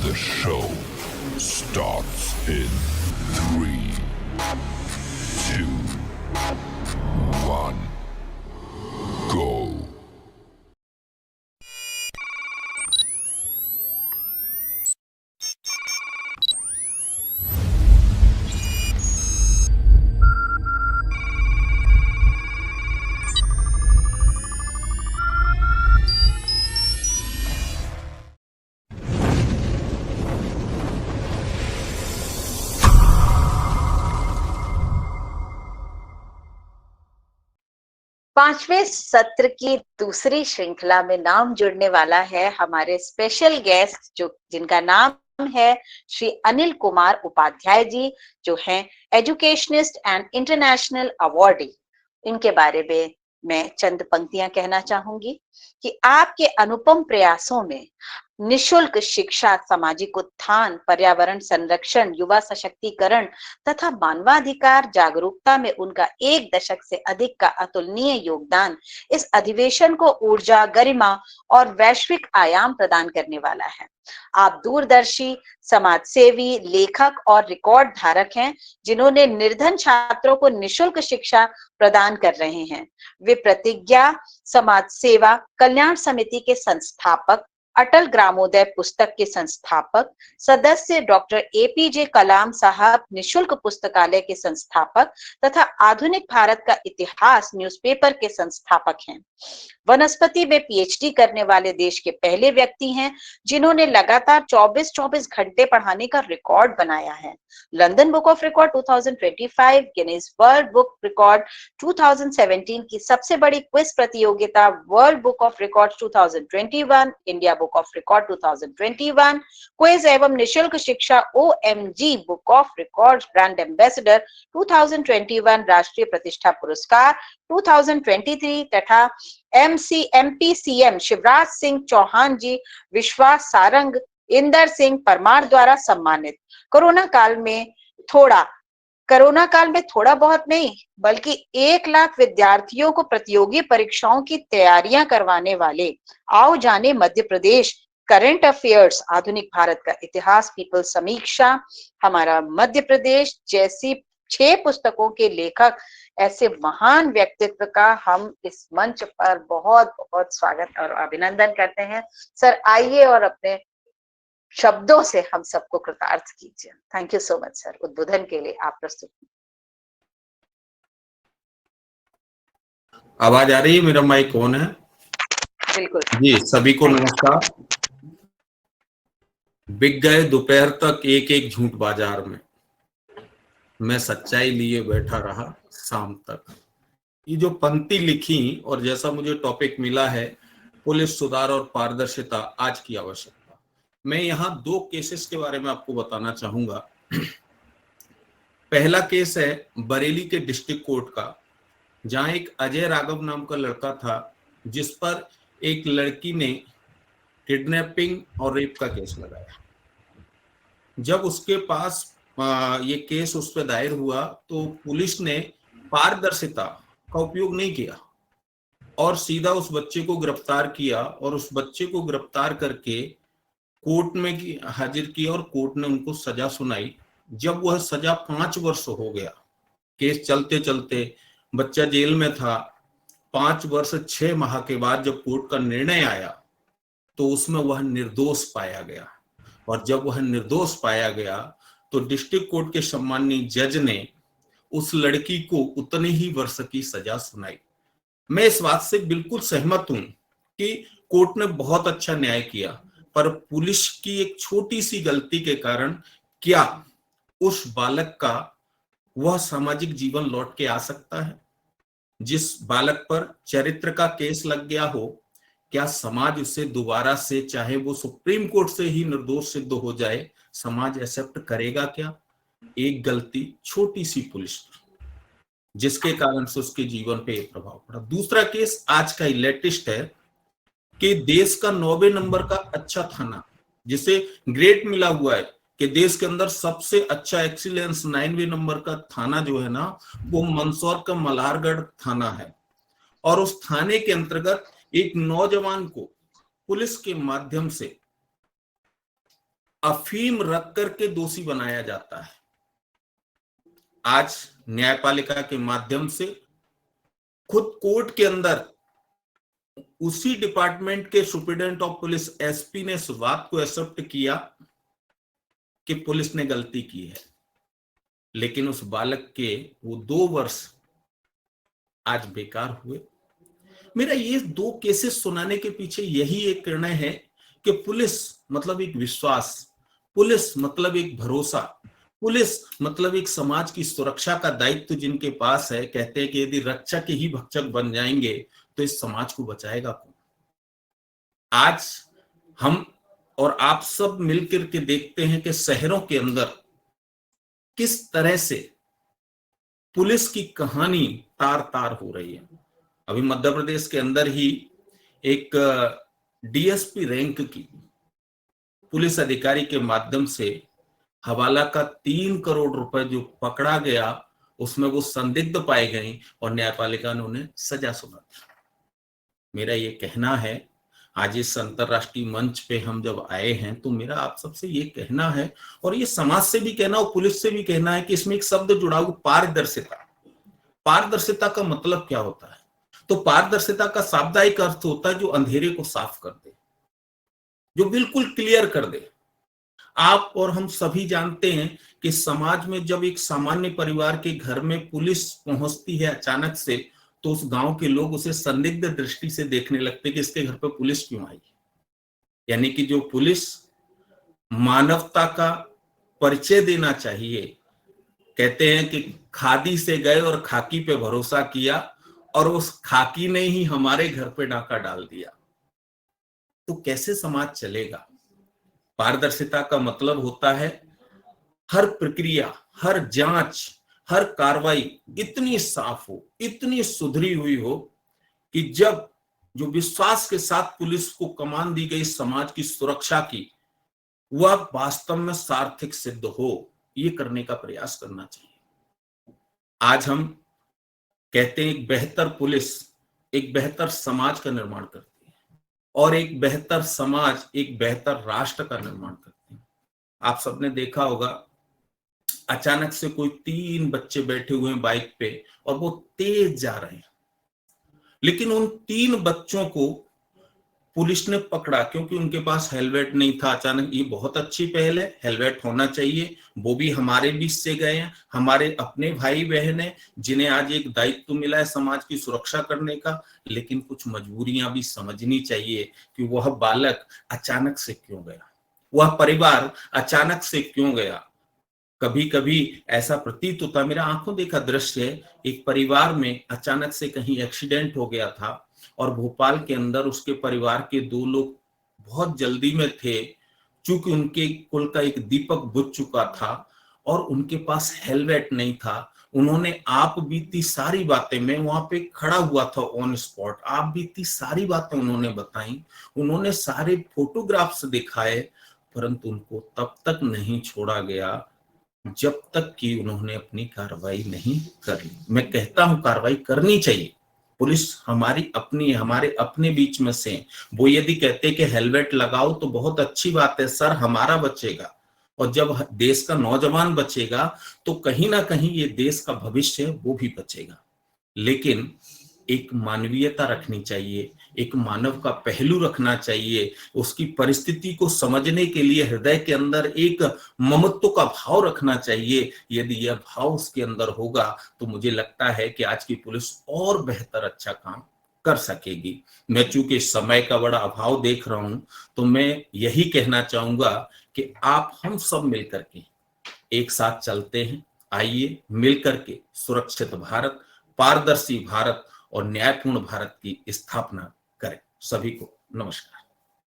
The show starts in 3, 2, 1, go. पांचवें सत्र की दूसरी श्रृंखला में नाम जुड़ने वाला है हमारे स्पेशल गेस्ट जिनका नाम है श्री अनिल कुमार उपाध्याय जी, जो हैं एजुकेशनिस्ट एंड इंटरनेशनल अवार्डी। इनके बारे में मैं चंद पंक्तियां कहना चाहूंगी कि आपके अनुपम प्रयासों में निशुल्क शिक्षा, सामाजिक उत्थान, पर्यावरण संरक्षण, युवा सशक्तिकरण तथा मानवाधिकार जागरूकता में उनका 1 दशक से अधिक का अतुलनीय योगदान इस अधिवेशन को ऊर्जा, गरिमा और वैश्विक आयाम प्रदान करने वाला है। आप दूरदर्शी, समाजसेवी, लेखक और रिकॉर्ड धारक हैं, जिन्होंने निर्धन छात्रों को निशुल्क शिक्षा प्रदान कर रहे हैं। वे प्रतिज्ञा समाज सेवा कल्याण समिति के संस्थापक, अटल ग्रामोदय पुस्तक के संस्थापक, सदस्य डॉक्टर एपीजे कलाम साहब निशुल्क पुस्तकालय के संस्थापक तथा आधुनिक भारत का इतिहास न्यूज़पेपर के संस्थापक हैं। वनस्पति में पीएचडी करने वाले देश के पहले व्यक्ति हैं, जिन्होंने लगातार 24-24 घंटे पढ़ाने का रिकॉर्ड बनाया है। London book of record 2025, Guinness world book record 2017 की सबसे बड़ी क्विज प्रतियोगिता world book of record 2021, India book of record 2021, quiz एवं निशुल्क शिक्षा OMG book of record brand ambassador 2021, राष्ट्रीय प्रतिष्ठा पुरस्कार 2023 तथा एमपीसीएम शिवराज सिंह चौहान जी, विश्वास सारंग, इंदर सिंह परमार द्वारा सम्मानित। कोरोना काल में थोड़ा बहुत नहीं बल्कि 1 लाख विद्यार्थियों को प्रतियोगी परीक्षाओं की तैयारियां करवाने वाले आओ जाने मध्य प्रदेश, करंट अफेयर्स, आधुनिक भारत का इतिहास, पीपल समीक्षा, हमारा मध्य प्रदेश जैसी 6 पुस्तकों के लेखक, ऐसे महान व्यक्तित्व का हम इस मंच पर बहुत बहुत स्वागत और अभिनंदन करते हैं। सर, आइए और अपने शब्दों से हम सबको कृतार्थ कीजिए। Thank you so much sir. उद्बोधन के लिए आप प्रस्तुत। आवाज आ रही है? मेरा माइक ऑन है? बिल्कुल जी, सभी को नमस्कार। बिक गए दोपहर तक एक एक झूठ बाजार में, मैं सच्चाई लिए बैठा रहा शाम तक। ये जो पंक्ति लिखी और जैसा मुझे टॉपिक मिला है पुलिस सुधार और पारदर्शिता आज की आवश्यकता, मैं यहाँ 2 केसेस के बारे में आपको बताना चाहूंगा। पहला केस है बरेली के डिस्ट्रिक्ट कोर्ट का, जहां एक अजय राघव नाम का लड़का था, जिस पर एक लड़की ने किडनैपिंग और रेप का केस लगाया। जब उसके पास ये केस उस पर दायर हुआ तो पुलिस ने पारदर्शिता का उपयोग नहीं किया और सीधा उस बच्चे को गिरफ्तार किया और उस बच्चे को गिरफ्तार करके कोर्ट में हाजिर किया और कोर्ट ने उनको सजा सुनाई। जब वह सजा 5 वर्ष हो गया, केस चलते चलते बच्चा जेल में था, 5 वर्ष 6 माह के बाद जब कोर्ट का निर्णय आया तो उसमें वह निर्दोष पाया गया। और जब वह निर्दोष पाया गया तो डिस्ट्रिक्ट कोर्ट के सम्माननीय जज ने उस लड़की को उतने ही वर्ष की सजा सुनाई। मैं इस बात से बिल्कुल सहमत हूं कि कोर्ट ने बहुत अच्छा न्याय किया, पर पुलिस की एक छोटी सी गलती के कारण क्या उस बालक का वह सामाजिक जीवन लौट के आ सकता है? जिस बालक पर चरित्र का केस लग गया हो, क्या समाज उसे दोबारा से, चाहे वो सुप्रीम कोर्ट से ही निर्दोष सिद्ध हो जाए, समाज एक्सेप्ट करेगा क्या? एक गलती छोटी सी पुलिस, जिसके कारण से उसके जीवन पे प्रभाव पड़ा। दूसरा केस आज का ही लेटेस्ट है कि देश का 9वें नंबर का अच्छा थाना, जिसे ग्रेड मिला हुआ है कि देश के अंदर सबसे अच्छा एक्सीलेंस 9वें नंबर का थाना जो है ना, वो मंदसौर का मल्हारगढ़ थाना है। और उस थाने के अंतर्गत एक नौजवान को पुलिस के माध्यम से अफीम रख करके दोषी बनाया जाता है। आज न्यायपालिका के माध्यम से खुद कोर्ट के अंदर उसी डिपार्टमेंट के सुप्रीडेंट ऑफ पुलिस एसपी ने इस बात को एक्सेप्ट किया कि पुलिस ने गलती की है, लेकिन उस बालक के वो 2 वर्ष आज बेकार हुए। मेरा ये 2 केसेस सुनाने के पीछे यही एक निर्णय है कि पुलिस मतलब एक विश्वास, पुलिस मतलब एक भरोसा, पुलिस मतलब एक समाज की सुरक्षा का दायित्व जिनके पास है। कहते हैं कि यदि रक्षक ही भक्षक बन जाएंगे तो इस समाज को बचाएगा कौन। आज हम और आप सब मिलकर के देखते हैं कि शहरों के अंदर किस तरह से पुलिस की कहानी तार तार हो रही है। अभी मध्य प्रदेश के अंदर ही एक डीएसपी रैंक की पुलिस अधिकारी के माध्यम से हवाला का 3 करोड़ रुपए जो पकड़ा गया, उसमें वो संदिग्ध पाए गए और न्यायपालिका ने उन्हें सजा सुना दी। मेरा ये कहना है, आज इस अंतरराष्ट्रीय मंच पे हम जब आए हैं तो मेरा आप सबसे ये कहना है, और ये समाज से भी कहना और पुलिस से भी कहना है कि इसमें एक शब्द जुड़ा हुआ, पारदर्शिता। पारदर्शिता का मतलब क्या होता है? तो पारदर्शिता का शाब्दिक अर्थ होता है जो अंधेरे को साफ कर दे, जो बिल्कुल क्लियर कर दे। आप और हम सभी जानते हैं कि समाज में जब एक सामान्य परिवार के घर में पुलिस पहुंचती है अचानक से, तो उस गांव के लोग उसे संदिग्ध दृष्टि से देखने लगते कि इसके घर पे पुलिस क्यों आई। यानी कि जो पुलिस मानवता का परिचय देना चाहिए, कहते हैं कि खादी से गए और खाकी पे भरोसा किया और उस खाकी ने ही हमारे घर पे डाका डाल दिया, तो कैसे समाज चलेगा। पारदर्शिता का मतलब होता है हर प्रक्रिया, हर जांच, हर कार्रवाई इतनी साफ हो, इतनी सुधरी हुई हो कि जब जो विश्वास के साथ पुलिस को कमान दी गई समाज की सुरक्षा की, वह वास्तव में सार्थक सिद्ध हो। ये करने का प्रयास करना चाहिए। आज हम कहते हैं एक बेहतर पुलिस एक बेहतर समाज का निर्माण करती है, और एक बेहतर समाज एक बेहतर राष्ट्र का निर्माण करती है। आप सबने देखा होगा, अचानक से कोई 3 बच्चे बैठे हुए हैं बाइक पे और वो तेज जा रहे हैं, लेकिन उन 3 बच्चों को पुलिस ने पकड़ा क्योंकि उनके पास हेलमेट नहीं था। अचानक, ये बहुत अच्छी पहल है, हेलमेट होना चाहिए। वो भी हमारे बीच से गए हैं, हमारे अपने भाई बहन हैं जिन्हें आज एक दायित्व मिला है समाज की सुरक्षा करने का। लेकिन कुछ मजबूरियां भी समझनी चाहिए कि वह बालक अचानक से क्यों गया, वह परिवार अचानक से क्यों गया। कभी कभी ऐसा प्रतीत होता, मेरा आंखों देखा दृश्य है, एक परिवार में अचानक से कहीं एक्सीडेंट हो गया था और भोपाल के अंदर उसके परिवार के 2 लोग बहुत जल्दी में थे, चूंकि उनके कुल का एक दीपक बुझ चुका था और उनके पास हेलमेट नहीं था। उन्होंने आप बीती सारी बातें, मैं वहां पे खड़ा हुआ था ऑन स्पॉट, आप बीती सारी बातें उन्होंने बताई, उन्होंने सारे फोटोग्राफ्स दिखाए, परंतु उनको तब तक नहीं छोड़ा गया जब तक कि उन्होंने अपनी कार्रवाई नहीं कर ली। मैं कहता हूं कार्रवाई करनी चाहिए। पुलिस हमारी अपनी, हमारे अपने बीच में से, वो यदि कहते कि हेलमेट लगाओ तो बहुत अच्छी बात है सर, हमारा बचेगा, और जब देश का नौजवान बचेगा तो कहीं ना कहीं ये देश का भविष्य वो भी बचेगा। लेकिन एक मानवीयता रखनी चाहिए, एक मानव का पहलू रखना चाहिए। उसकी परिस्थिति को समझने के लिए हृदय के अंदर एक ममत्व का भाव रखना चाहिए। यदि यह भाव उसके अंदर होगा तो मुझे लगता है कि आज की पुलिस और बेहतर अच्छा काम कर सकेगी। मैं चूंकि समय का बड़ा अभाव देख रहा हूं, तो मैं यही कहना चाहूंगा कि आप हम सब मिलकर के एक साथ चलते हैं। आइए मिलकर के सुरक्षित भारत, पारदर्शी भारत और न्यायपूर्ण भारत की स्थापना करें। सभी को नमस्कार।